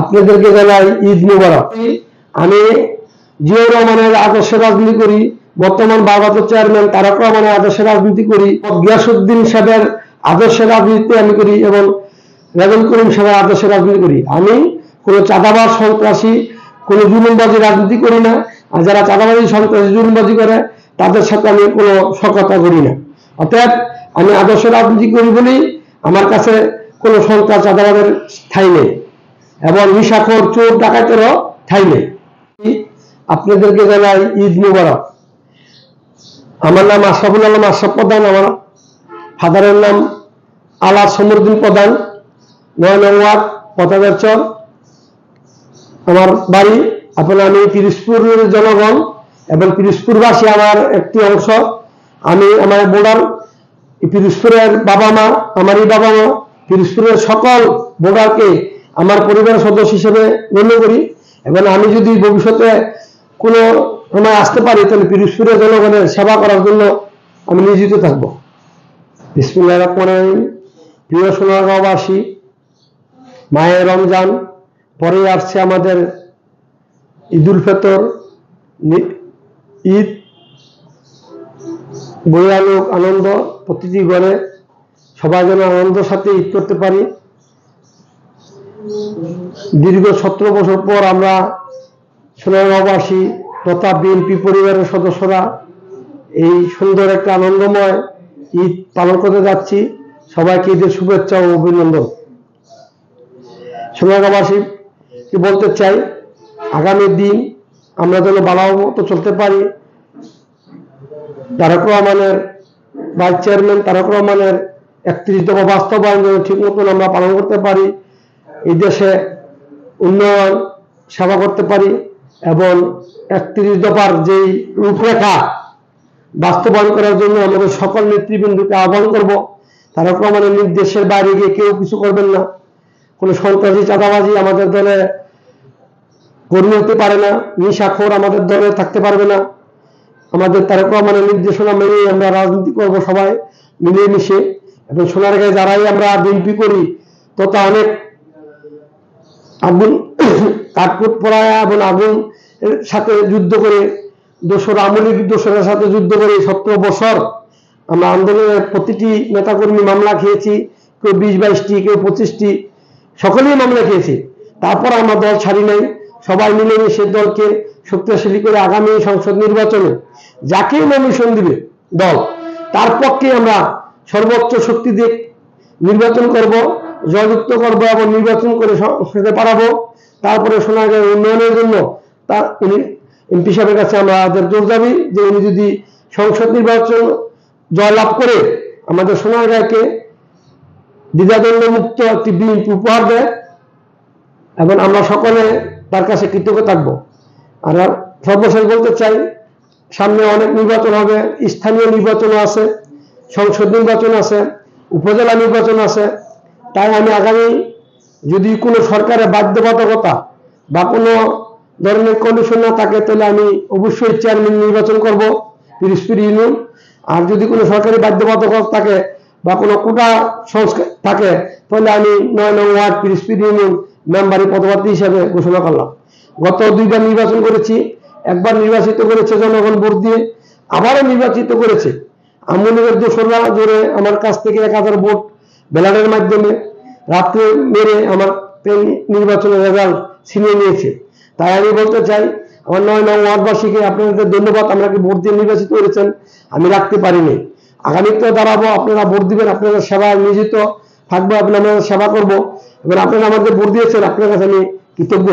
আপনাদেরকে জানাই ঈদ মুবারক। আমি জিয়াউর রহমানের আদর্শে রাজনীতি করি, বর্তমান ভারপ্রাপ্ত চেয়ারম্যান তারেক রহমানের আদর্শে রাজনীতি করি, গিয়াসউদ্দিন সাহেবের আদর্শে রাজনীতি আমি করি এবং রেজাউল করিম সাহেবের আদর্শে রাজনীতি করি। আমি কোনো চাঁদাবাজ সন্ত্রাসী কোনো জুলুমবাজি রাজনীতি করি না, আর যারা চাঁদাবাজি সন্ত্রাসী জুলুমবাজি করে তাদের সাথে আমি কোনো সখ্যতা করি না। অর্থাৎ আমি আদর্শ রাজনীতি করি বলেই আমার কাছে কোনো সন্ত্রাস চাঁদাবাজের ঠাঁই নেই এবং নিশাখোর চোর ডাকাতেরও ঠাঁই নেই। আপনাদেরকে জানাই ঈদ মুবারক। আমার নাম আশরাফুল আলম আশরাফ প্রধান, আমার ফাদারের নাম আলা সমরুদ্দিন প্রধান, ৯ নং ওয়ার্ড পতাকারচর আমার বাড়ি। আপনার আমি পিরোজপুরের জনগণ এবং পিরোজপুরবাসী আমার একটি অংশ। আমি আমার বোর্ডার পিরোজপুরের বাবা মা, আমারই বাবা মা, পিরোজপুরের সকল বোর্ডারকে আমার পরিবারের সদস্য হিসেবে গণ্য করি এবং আমি যদি ভবিষ্যতে কোনো সময় আসতে পারি তাহলে পিরোজপুরের জনগণের সেবা করার জন্য আমি নিয়োজিত থাকব। বিসমিল্লাহির রহমানির রহিম। প্রিয় সোনারগাঁওবাসী, মাহে রমজান পরে আসছে আমাদের ঈদুল ফিতর, ঈদ বই আনুক আনন্দ প্রতিটি ঘরে, সবাই যেন আনন্দের সাথে ঈদ করতে পারি। দীর্ঘ 17 বছর পর আমরা সোনারগাঁওবাসী তথা বিএনপি পরিবারের সদস্যরা এই সুন্দর একটা আনন্দময় ঈদ পালন করতে যাচ্ছি। সবাইকে ঈদের শুভেচ্ছা ও অভিনন্দন। সোনারগাঁওবাসীকে বলতে চাই, আগামী দিন আমরা যেন ভালো মতো চলতে পারি। তারেক রহমানের ভাইস চেয়ারম্যান তারেক রহমানের 31 দফা বাস্তবায়ন যেন ঠিক মতন আমরা পালন করতে পারি, এই দেশে উন্নয়ন সেবা করতে পারি এবং 31 দফার যেই রূপরেখা বাস্তবায়ন করার জন্য আমাদের সকল নেতৃবৃন্দকে আহ্বান করব। তারেক রহমানের নির্দেশের বাইরে গিয়ে কেউ কিছু করবেন না। কোনো সন্ত্রাসী চাঁদাবাজি আমাদের দলে কর্মী হতে পারে না, নিশাখোর আমাদের দলে থাকতে পারবে না। আমাদের তারেক রহমানের নির্দেশনা মেনে আমরা রাজনীতি করব, সবাই মিলেমিশে। এবং সোনারগাঁয়ে যারাই আমরা বিএনপি করি তথা অনেক আগুন কাঠকুট পড়ায়া এবং আগুন সাথে যুদ্ধ করে দোসর আমলিক দোসরের সাথে যুদ্ধ করে 17 বছর আমরা আন্দোলনের প্রতিটি নেতাকর্মী মামলা খেয়েছি, কেউ 20-22টি, কেউ 25টি, সকলেই মামলা খেয়েছি। তারপর আমরা দল ছাড়ি নাই, সবাই মিলেমিশে দলকে শক্তিশালী করে আগামী সংসদ নির্বাচনে যাকে নমিনেশন দিবে দল তার পক্ষে আমরা সর্বোচ্চ শক্তি দিয়ে নির্বাচন করব, জয়যুক্ত করব এবং নির্বাচন করে সংসদে পাঠাবো। তারপরে সোনারগাঁয়ের উন্নয়নের জন্য তার উনি এমপি সাহেবের কাছে আমাদের জোর দাবি যে উনি যদি সংসদ নির্বাচন জয়লাভ করে আমাদের সোনারগাঁকে দ্বিধাদ্বন্দ্ব মুক্ত একটি বিএনপি উপহার দেয় এবং আমরা সকলে তার কাছে কৃতজ্ঞ থাকবো। আর সর্বশেষ বলতে চাই, সামনে অনেক নির্বাচন হবে, স্থানীয় নির্বাচন আছে, সংসদ নির্বাচন আছে, উপজেলা নির্বাচন আছে। তাই আমি আগামী যদি কোনো সরকারের বাধ্যবাধকতা বা কোনো ধরনের কন্ডিশন না থাকে তাহলে আমি অবশ্যই চেয়ারম্যান নির্বাচন করব পিরোজপুর ইউনিয়ন। আর যদি কোনো সরকারি বাধ্যবাধকতা থাকে বা কোনো কোটা সংস্কার থাকে তাহলে আমি 9 নং ওয়ার্ড পিরোজপুর ইউনিয়ন মেম্বারি পদপ্রার্থী হিসেবে ঘোষণা করলাম। গত 2বার নির্বাচন করেছি, একবার নির্বাচিত করেছে জনগণ ভোট দিয়ে, আবারও নির্বাচিত করেছে আমলিগের দোসররা জোরে আমার কাছ থেকে 1000 ভোট ব্যালটের মাধ্যমে রাত্রে মেরে আমার নির্বাচনের রেজাল্ট ছিনিয়ে নিয়েছে। তাই আমি বলতে চাই আমার 9 নং ওয়ার্ডবাসীকে আপনাদের ধন্যবাদ, আপনাকে ভোট দিয়ে নির্বাচিত করেছেন, আমি রাখতে পারিনি। আগামীতে দাঁড়াবো, আপনারা ভোট দিবেন, আপনাদের সেবায় নিয়োজিত থাকবো, আপনাদের সেবা করবো এবং আপনারা আমাদের ভোট দিয়েছেন, আপনার কাছে আমি কৃতজ্ঞ।